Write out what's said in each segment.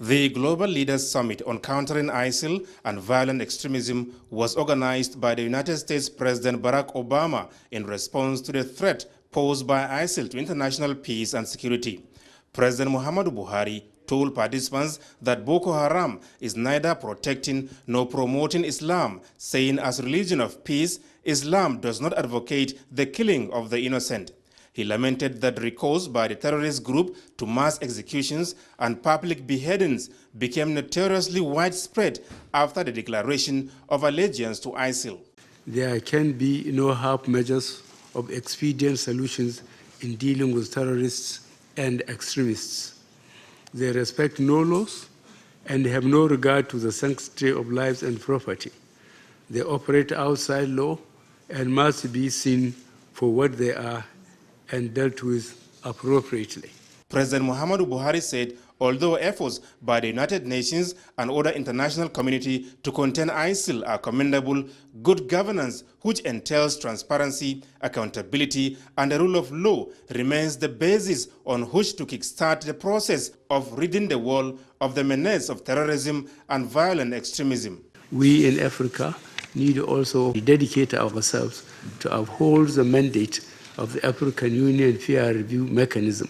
The Global Leaders Summit on Countering ISIL and Violent Extremism was organized by the United States President Barack Obama in response to the threat posed by ISIL to international peace and security. President Muahmmadu Buhari told participants that Boko Haram is neither protecting nor promoting Islam, saying as religion of peace, Islam does not advocate the killing of the innocent. He lamented that recourse by the terrorist group to mass executions and public beheadings became notoriously widespread after the declaration of allegiance to ISIL. There can be no half measures of expedient solutions in dealing with terrorists and extremists. They respect no laws and have no regard to the sanctity of lives and property. They operate outside law and must be seen for what they are and dealt with appropriately. President Muahmmadu Buhari said although efforts by the United Nations and other international community to contain ISIL are commendable, good governance, which entails transparency, accountability, and the rule of law, remains the basis on which to kickstart the process of ridding the world of the menace of terrorism and violent extremism. We in Africa need also dedicate ourselves to uphold the mandate of the African Union Peer Review Mechanism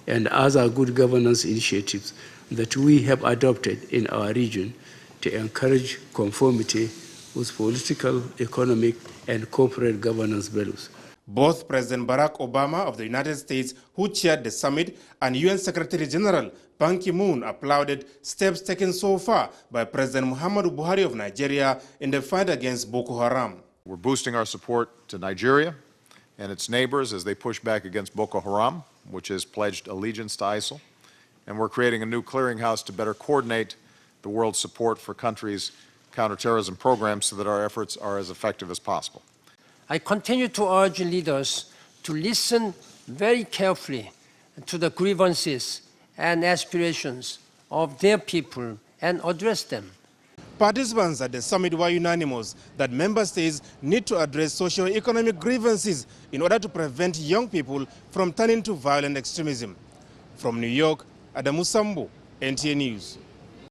and other good governance initiatives that we have adopted in our region to encourage conformity with political, economic, and corporate governance values. Both President Barack Obama of the United States, who chaired the summit, and UN Secretary General Ban Ki-moon applauded steps taken so far by President Muhammadu Buhari of Nigeria in the fight against Boko Haram. We're boosting our support to Nigeria and its neighbors as they push back against Boko Haram, which has pledged allegiance to ISIL. And we're creating a new clearinghouse to better coordinate the world's support for countries' counterterrorism programs so that our efforts are as effective as possible. I continue to urge leaders to listen very carefully to the grievances and aspirations of their people and address them. Participants at the summit were unanimous that member states need to address socio-economic grievances in order to prevent young people from turning to violent extremism. From New York, Adamu Sambo, NTA News.